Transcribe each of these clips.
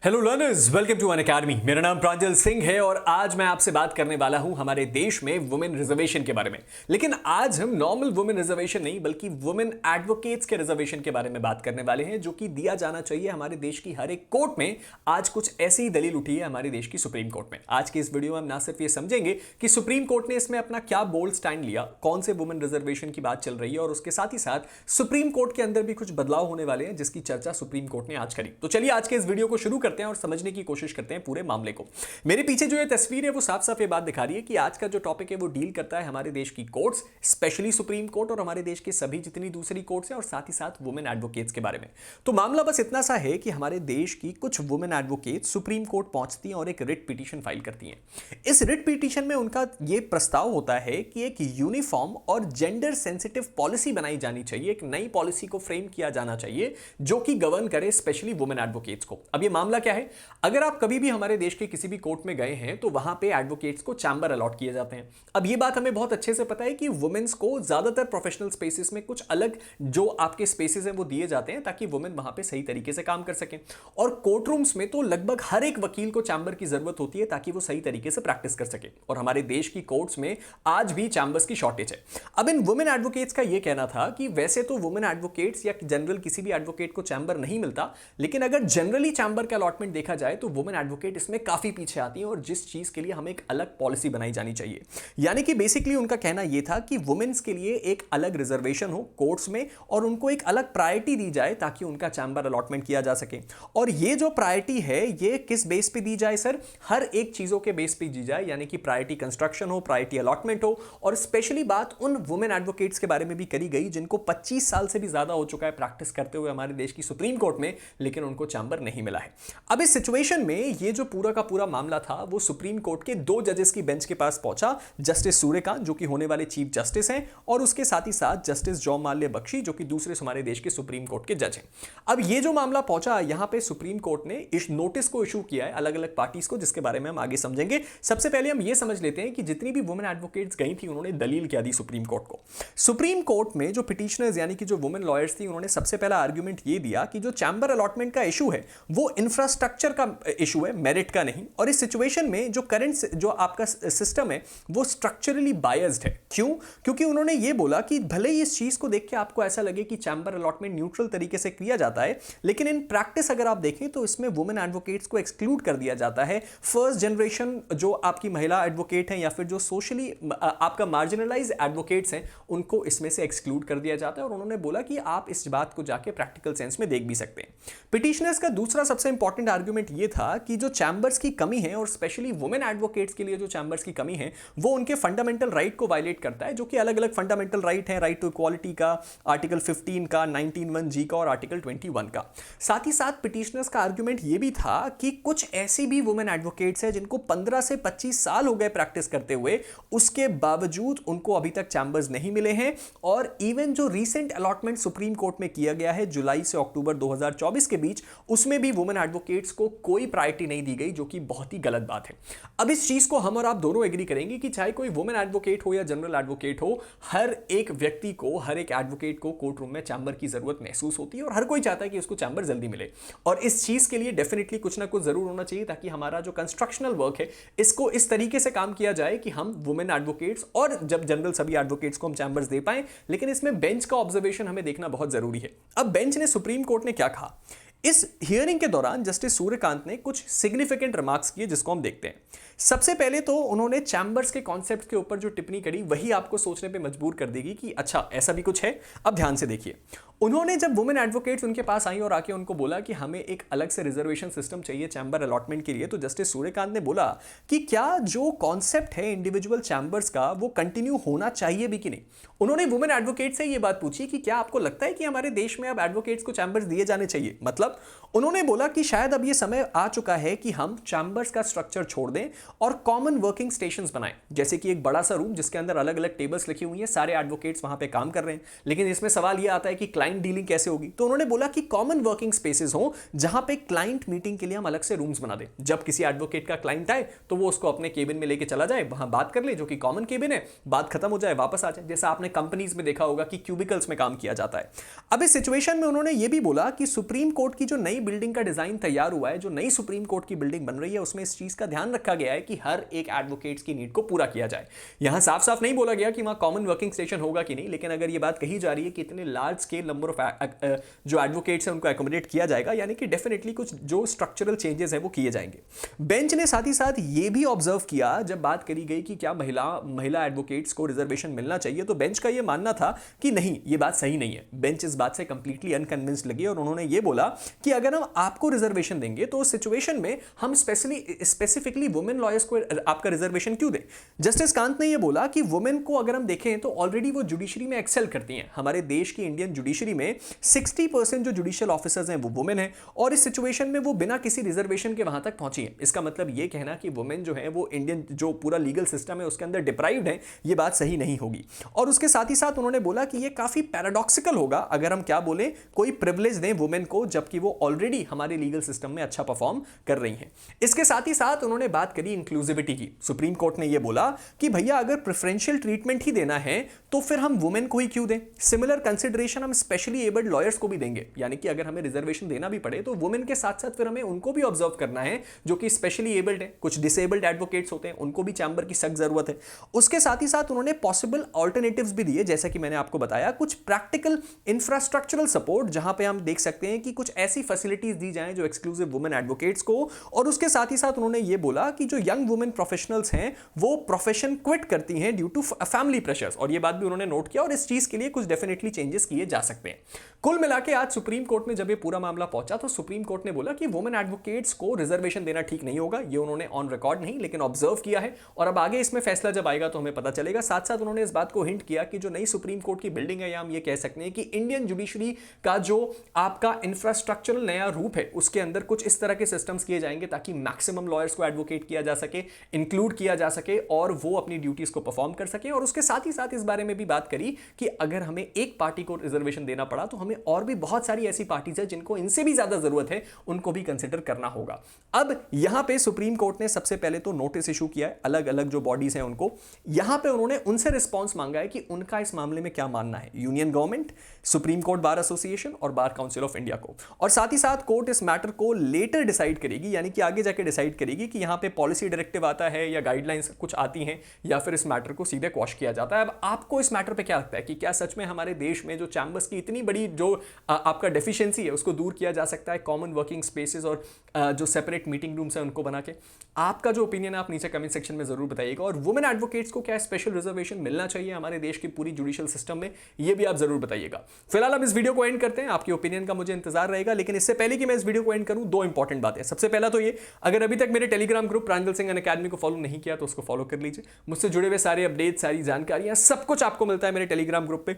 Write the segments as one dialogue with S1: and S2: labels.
S1: Hello learners, welcome to Unacademy. मेरा नाम प्रांजल सिंह है और आज मैं आपसे बात करने वाला हूं हमारे देश में वुमेन रिजर्वेशन के बारे में। लेकिन आज हम नॉर्मल वुमेन रिजर्वेशन नहीं बल्कि वुमेन एडवोकेट्स के रिजर्वेशन के बारे में बात करने वाले हैं, जो कि दिया जाना चाहिए हमारे देश की हर एक कोर्ट में। आज कुछ ऐसी ही दलील उठी है हमारे देश की सुप्रीम कोर्ट में। आज के इस वीडियो में हम ना सिर्फ ये समझेंगे कि सुप्रीम कोर्ट ने इसमें अपना क्या बोल्ड स्टैंड लिया, कौन से वुमेन रिजर्वेशन की बात चल रही है, और उसके साथ ही साथ सुप्रीम कोर्ट के अंदर भी कुछ बदलाव होने वाले हैं जिसकी चर्चा सुप्रीम कोर्ट ने आज करी। तो चलिए आज के इस वीडियो को शुरू करते हैं और समझने की कोशिश करते हैं पूरे मामले को। मेरे पीछे जो ये तस्वीर है वो साफ साफ ये बात दिखा रही है कि आज का जो टॉपिक है वो डील करता है हमारे देश की कोर्ट्स, स्पेशली सुप्रीम कोर्ट और हमारे देश के सभी जितनी दूसरी कोर्ट्स हैं, और साथ ही साथ वुमेन एडवोकेट्स के बारे में। तो मामला बस इतना सा है कि हमारे देश की कुछ वुमेन एडवोकेट्स सुप्रीम कोर्ट पहुंचती हैं और एक रिट पिटीशन फाइल करती हैं। इस रिट पिटीशन में उनका यह प्रस्ताव होता है कि एक यूनिफॉर्म और जेंडर सेंसिटिव पॉलिसी बनाई जानी चाहिए, एक नई पॉलिसी को फ्रेम किया जाना चाहिए जो कि गवर्न करे स्पेशली वुमेन एडवोकेट्स को। अब ये मामला क्या है, अगर आप कभी भी हमारे देश के किसी भी कोर्ट में गए हैं तो वहां पे एडवोकेट्स को चैम्बर अलॉट किए जाते हैं। अब ये बात हमें बहुत अच्छे से पता है कि वुमेन्स को ज्यादातर प्रोफेशनल स्पेसेस में कुछ अलग जो आपके स्पेसेस हैं वो दिए जाते हैं ताकि वुमेन वहां पे सही तरीके से काम कर सकें। और कोर्ट रूम्स में तो लगभग हर एक वकील को चैम्बर की जरूरत होती है ताकि वो सही तरीके से प्रैक्टिस कर सके। और हमारे देश की कोर्ट्स में आज भी चैम्बर्स की शॉर्टेज है। अब इन वुमेन एडवोकेट्स का यह कहना था कि वैसे तो वुमेन एडवोकेट्स या जनरल किसी भी एडवोकेट को चैम्बर नहीं मिलता, लेकिन अगर जनरली चैम्बर का अलॉटमेंट देखा जाए तो वुमेन एडवोकेट इसमें काफी पीछे आती हैं और जिस चीज के लिए हमें एक अलग पॉलिसी बनाई जानी चाहिए। यानी कि बेसिकली उनका कहना यह था कि वुमेन्स के लिए एक अलग रिजर्वेशन हो कोर्ट्स में और उनको एक अलग प्रायोरिटी दी जाए ताकि उनका चैम्बर अलॉटमेंट किया जा सके। और ये जो प्रायोरिटी है ये किस बेस पे दी जाए सर? हर एक चीजों के बेस पे दी जाए, यानी कि प्रायोरिटी कंस्ट्रक्शन हो, प्रायोरिटी अलॉटमेंट हो। और स्पेशली बात उन वुमेन एडवोकेट्स के बारे में भी करी गई जिनको 25 साल से भी ज्यादा हो चुका है प्रैक्टिस करते हुए हमारे देश की सुप्रीम कोर्ट में, लेकिन उनको चैम्बर नहीं मिला है। अब इस सिचुएशन में ये जो पूरा का पूरा मामला था वो सुप्रीम कोर्ट के दो जजेस की बेंच के पास पहुंचा, जस्टिस सूर्यकांत जो कि होने वाले चीफ जस्टिस हैं, और उसके साथ ही साथ जस्टिस जयमाल्या बख्शी जो कि दूसरे हमारे देश के सुप्रीम कोर्ट के जज हैं। अब ये जो मामला पहुंचा यहां पे सुप्रीम कोर्ट ने इस नोटिस को इशू किया है अलग अलग पार्टीज को, जिसके बारे में हम आगे समझेंगे। सबसे पहले हम ये समझ लेते हैं कि जितनी भी वुमेन एडवोकेट्स गई थी उन्होंने दलील क्या दी सुप्रीम कोर्ट को। सुप्रीम कोर्ट में जो पिटिशनर्स यानी कि जो वुमेन लॉयर्स थी उन्होंने सबसे पहला आर्ग्यूमेंट ये दिया कि जो चैम्बर अलॉटमेंट का इशू है वो इंफ्रास्ट्रक्चर का इशू है, मेरिट का नहीं। और इस सिचुएशन में जो करंट जो आपका सिस्टम है वो स्ट्रक्चरली बायस्ड है। क्यों? क्योंकि उन्होंने ये बोला कि भले ही इस चीज को देख के आपको ऐसा लगे कि चैम्बर अलॉटमेंट न्यूट्रल तरीके से किया जाता है, लेकिन इन प्रैक्टिस अगर आप देखें तो इसमें वुमेन एडवोकेट्स को एक्सक्लूड कर दिया जाता है। फर्स्ट जनरेशन जो आपकी महिला एडवोकेट हैं या फिर जो सोशली आपका मार्जिनलाइज एडवोकेट्स हैं उनको इसमें से एक्सक्लूड कर दिया जाता है। और उन्होंने बोला कि आप इस बात को जाके प्रैक्टिकल सेंस में देख भी सकते हैं। पिटिशनर्स का दूसरा सबसे इंपॉर्टेंट आर्ग्यूमेंट ये था कि जो चैम्बर्स की कमी है और स्पेशली वुमेन एडवोकेट्स के लिए जो चैम्बर्स की कमी है वो उनके फंडामेंटल राइट को वायलेट करता है, जो कि अलग अलग फंडामेंटल राइट हैं, राइट टू इक्वालिटी का, आर्टिकल 15 का, 19(1)(g) का और आर्टिकल 21 का। साथ ही साथ पिटिशनर्स का आर्गुमेंट ये भी था कि कुछ ऐसी भी वुमेन एडवोकेट्स हैं जिनको 15 से 25 साल हो गए प्रैक्टिस करते हुए, उसके बावजूद उनको अभी तक चैम्बर्स नहीं मिले हैं। और इवन जो रीसेंट अलॉटमेंट सुप्रीम कोर्ट में किया गया है जुलाई से अक्टूबर 2024 के बीच, उसमें भी वुमेन एडवोकेट्स को कोई प्रायोरिटी नहीं दी गई, जो कि बहुत ही गलत बात है। अब इस चीज को हम और आप दोनों एग्री करेंगे कि चाहे कोई वुमेन एडवोकेट हो या जनरल एडवोकेट हो, हर एक व्यक्ति को, हर एक एडवोकेट को कोर्ट रूम में चैम्बर की जरूरत महसूस होती है और हर कोई चाहता है कि उसको चैम्बर जल्दी मिले। और इस चीज के लिए डेफिनेटली कुछ ना कुछ जरूर होना चाहिए ताकि हमारा जो कंस्ट्रक्शनल वर्क है इसको इस तरीके से काम किया जाए कि हम वुमेन एडवोकेट्स और जब जनरल सभी एडवोकेट्स को हम चैम्बर्स दे पाए। लेकिन इसमें बेंच का ऑब्जर्वेशन हमें देखना बहुत जरूरी है। अब बेंच ने, सुप्रीम कोर्ट ने क्या कहा इस हियरिंग के दौरान? जस्टिस सूर्यकांत ने कुछ सिग्निफिकेंट रिमार्क्स किए जिसको हम देखते हैं। सबसे पहले तो उन्होंने चैम्बर्स के कॉन्सेप्ट के ऊपर जो टिप्पणी करी वही आपको सोचने पे मजबूर कर देगी कि अच्छा ऐसा भी कुछ है। अब ध्यान से देखिए, उन्होंने जब वुमेन एडवोकेट्स उनके पास आई और आके उनको बोला कि हमें एक अलग से रिजर्वेशन सिस्टम चाहिए चैम्बर अलॉटमेंट के लिए, तो जस्टिस सूर्यकांत ने बोला कि क्या जो कॉन्सेप्ट है इंडिविजुअल चैम्बर्स का वो कंटिन्यू होना चाहिए भी कि नहीं। उन्होंने वुमेन एडवोकेट से ये बात पूछी कि क्या आपको लगता है कि हमारे देश में अब एडवोकेट्स को चैम्बर्स दिए जाने चाहिए। मतलब उन्होंने बोला कि शायद अब ये समय आ चुका है कि हम चैम्बर्स का स्ट्रक्चर छोड़ दें और कॉमन वर्किंग स्टेशंस बनाएं, जैसे कि एक बड़ा सा रूम जिसके अंदर अलग अलग टेबल्स लिखी हुई हैं, सारे एडवोकेट्स वहां पे काम कर रहे हैं। लेकिन इसमें सवाल यह आता है कि क्लाइंट डीलिंग कैसे होगी। तो उन्होंने बोला कि कॉमन वर्किंग स्पेसेस हो जहां पे क्लाइंट मीटिंग के लिए हम अलग से रूम्स बना दें। जब किसी एडवोकेट का क्लाइंट आए तो वो उसको अपने केबिन में लेके चला जाए, वहां बात कर ले, जो कि कॉमन केबिन है, बात खत्म हो जाए, वापस आ जाए। जैसा आपने कंपनीज में देखा होगा कि क्यूबिकल्स में काम किया जाता है। अब इस सिचुएशन में उन्होंने ये भी बोला कि सुप्रीम कोर्ट की जो नई बिल्डिंग का डिजाइन तैयार हुआ है, जो नई सुप्रीम कोर्ट की बिल्डिंग बन रही है, उसमें इस चीज का ध्यान रखा गया है कि हर एक एडवोकेट्स की नीड को पूरा किया जाए। यहां साफ साफ नहीं बोला गया कि वहां कॉमन वर्किंग स्टेशन होगा कि नहीं, लेकिन अगर ये बात कही जा रही है कि इतने लार्ज स्केल नंबर ऑफ जो एडवोकेट्स हैं उनको एकोमोडेट किया जाएगा, यानी कि डेफिनेटली कुछ जो स्ट्रक्चरल चेंजेस है वो किए जाएंगे। बेंच ने साथ ही साथ ये भी ऑब्जर्व किया, जब बात करी गई कि क्या महिला एडवोकेट्स को रिजर्वेशन मिलना चाहिए, तो बेंच का ये मानना था कि नहीं, ये बात सही नहीं है। बेंच इस बात से कंप्लीटली अनकन्विंस्ड लगी और उन्होंने ये बोला कि अगर हम आपको रिजर्वेशन देंगे तो उस सिचुएशन में हम स्पेसिफिकली वुमेन लॉयर्स को आपका रिजर्वेशन क्यों दें। जस्टिस कांत ने ये बोला कि वुमेन को अगर हम देखें तो ऑलरेडी वो जुडिशरी में एक्सेल करती हैं। हमारे देश की इंडियन जुडिशरी में 60% जो जुडिशियल ऑफिसर्स हैं वो वुमेन हैं, और इस सिचुएशन में वो बिना किसी रिजर्वेशन के वहां तक पहुंची है। इसका मतलब ये कहना कि वुमेन जो है वो इंडियन जो पूरा लीगल सिस्टम है उसके अंदर डिप्राइव्ड है, ये बात सही नहीं होगी। और उसके साथ ही साथ उन्होंने बोला कि ये काफी पैराडॉक्सिकल होगा अगर हम क्या बोले कोई प्रिविलेज दें वुमेन को, जबकि वो ऑलरेडी हमारे लीगल सिस्टम में अच्छा परफॉर्म कर रही हैं। इसके साथ ही साथ उन्होंने बात करी इंक्लूसिविटी की। सुप्रीम कोर्ट ने यह बोला कि भैया अगर प्रेफरेंशियल ट्रीटमेंट ही देना है तो फिर हम वुमेन को ही क्यों दें, सिमिलर कंसिडरेशन हम स्पेशली एबल्ड लॉयर्स को भी देंगे। यानी कि अगर हमें रिजर्वेशन देना भी पड़े तो वुमेन के साथ साथ फिर हमें उनको भी ऑब्जर्व करना है जो कि स्पेशली एबल्ड है। कुछ डिसेबल्ड एडवोकेट्स होते हैं, उनको भी चैम्बर की सख्त जरूरत है। उसके साथ ही साथ उन्होंने पॉसिबल ऑल्टरनेटिव्स भी दिए, जैसा कि मैंने आपको बताया, कुछ प्रैक्टिकल इंफ्रास्ट्रक्चरल सपोर्ट, जहां पे हम देख सकते हैं कि कुछ ऐसी फैसिलिटीज दी जाएं जो एक्सक्लूसिव वुमेन एडवोकेट्स को। और उसके साथ ही साथ उन्होंने ये बोला कि जो यंग वुमेन प्रोफेशनल्स हैं वो प्रोफेशन क्विट करती हैं ड्यू टू फैमिली प्रेशर्स, और ये बात भी उन्होंने नोट किया, और इस चीज के लिए कुछ डेफिनेटली चेंजेस किए जा सकते हैं। कुल मिलाकर आज सुप्रीम कोर्ट में जब ये पूरा मामला पहुंचा तो सुप्रीम कोर्ट ने बोला कि वुमेन एडवोकेट्स को रिजर्वेशन देना ठीक नहीं होगा। ये उन्होंने ऑन रिकॉर्ड नहीं लेकिन ऑब्जर्व किया है, और अब आगे इसमें फैसला जब आएगा तो हमें पता चलेगा। साथ साथ उन्होंने इस बात को हिंट किया कि जो नई सुप्रीम कोर्ट की बिल्डिंग है, या हम ये कह सकते हैं कि इंडियन जुडिशरी का जो आपका इंफ्रास्ट्रक्चरल नया रूप है, उसके अंदर कुछ इस तरह के सिस्टम्स किए जाएंगे ताकि मैक्सिमम लॉयर्स को एडवोकेट किया जा सके, इंक्लूड किया जा सके, और वो अपनी ड्यूटीज को परफॉर्म कर सके। और उसके साथ ही साथ इस बारे में भी बात करी कि अगर हमें एक पार्टी को रिजर्वेशन देना पड़ा तो हमें और भी बहुत सारी ऐसी पार्टीज है जिनको इनसे भी ज्यादा जरूरत है, उनको भी कंसिडर करना होगा। अब यहां पे सुप्रीम कोर्ट ने सबसे पहले तो नोटिस इशू किया है अलग अलग जो बॉडीज हैं उनको। यहां पे उन्होंने उनसे रिस्पांस मांगा है कि उनका इस मामले में क्या मानना है, union government, supreme court bar association और बार काउंसिल ऑफ इंडिया को। और साथ ही साथ कोर्ट इस मैटर को लेटर डिसाइड करेगी, यानी कि आगे जाके डिसाइड करेगी कि यहां पे पॉलिसी डायरेक्टिव आता है या गाइडलाइंस कुछ आती हैं, या फिर इस मैटर को सीधे क्वॉश किया जाता है। अब आपको इस मैटर पे क्या लगता है कि क्या सच में हमारे देश में जो चैम्बर्स की इतनी बड़ी जो आपका डेफिशिएंसी है उसको दूर किया जा सकता है, कॉमन वर्किंग स्पेसेस और जो सेपरेट मीटिंग रूम्स हैं उनको बना के? आपका जो ओपिनियन है आप नीचे कमेंट सेक्शन में जरूर बताइएगा। और वुमेन एडवोकेट्स को क्या स्पेशल रिजर्वेशन मिलना चाहिए हमारे देश की पूरी जुडिशियल सिस्टम में, ये भी आप जरूर बताइएगा। फिलहाल हम इस वीडियो को एंड करते हैं, आपके ओपिनियन का मुझे इंतजार रहेगा। लेकिन इससे पहले कि मैं इस वीडियो को एंड करूं, दो इंपॉर्टेंट बातें। सबसे पहला तो ये, अगर अभी तक मेरे टेलीग्राम ग्रुप प्रांजल सिंह अनअकैडमी को फॉलो नहीं किया तो उसको फॉलो कर लीजिए। मुझसे जुड़े हुए सारे अपडेट, सारी जानकारियां, सब कुछ आपको मिलता है मेरे टेलीग्राम ग्रुप पे।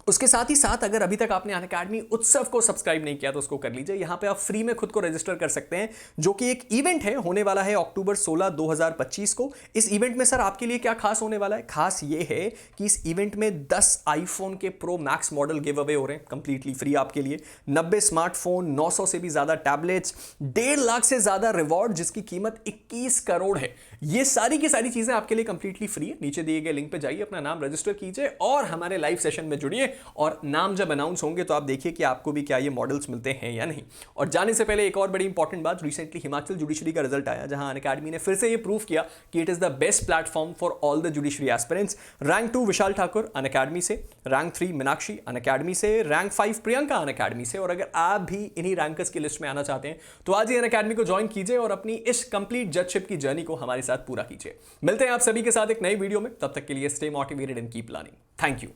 S1: उसके साथ ही साथ अगर अभी तक आपने अनअकैडमी उत्सव को सब्सक्राइब नहीं किया तो उसको कर लीजिए। यहां पे आप फ्री में खुद को रजिस्टर कर सकते हैं, जो कि एक इवेंट है, होने वाला है अक्टूबर 16, 2025 को। इस इवेंट में सर आपके लिए क्या खास होने वाला है? खास ये है कि इस इवेंट में 10 आईफोन के pro max model give away हो रहे हैं कंप्लीटली फ्री आपके लिए, 90 स्मार्टफोन, 900 से भी ज्यादा टैबलेट्स, 1.5 लाख से ज्यादा रिवॉर्ड जिसकी कीमत 21 करोड़ है। ये सारी की सारी चीजें आपके लिए कंप्लीटली फ्री है। नीचे दिए गए लिंक पे जाइए, अपना नाम रजिस्टर कीजिए और हमारे लाइव सेशन में जुड़िए। और नाम जब अनाउंस होंगे तो आप देखिए कि आपको भी क्या ये मॉडल्स मिलते हैं या नहीं। और जाने से पहले एक और बड़ी इंपॉर्टेंट बात, रिसेंटली हिमाचल जुडिशरी का रिजल्ट आया, जहां अनअकैडमी ने फिर से ये प्रूव किया कि it is the best platform for all the judiciary aspirants. Rank 2 Vishal Thakur Unacademy से, रैंक 3 मीनाक्षी अनअकैडमी से, रैंक 5 प्रियंका अनअकैडमी से। और अगर आप भी इन्हीं रैंकर्स की लिस्ट में आना चाहते हैं तो आज ही अनअकैडमी को ज्वाइन कीजिए और अपनी इस कंप्लीट जजशिप की जर्नी को हमारे साथ पूरा कीजिए। मिलते हैं आप सभी के साथ एक नई वीडियो में, तब तक के लिए stay motivated and keep learning. Thank you.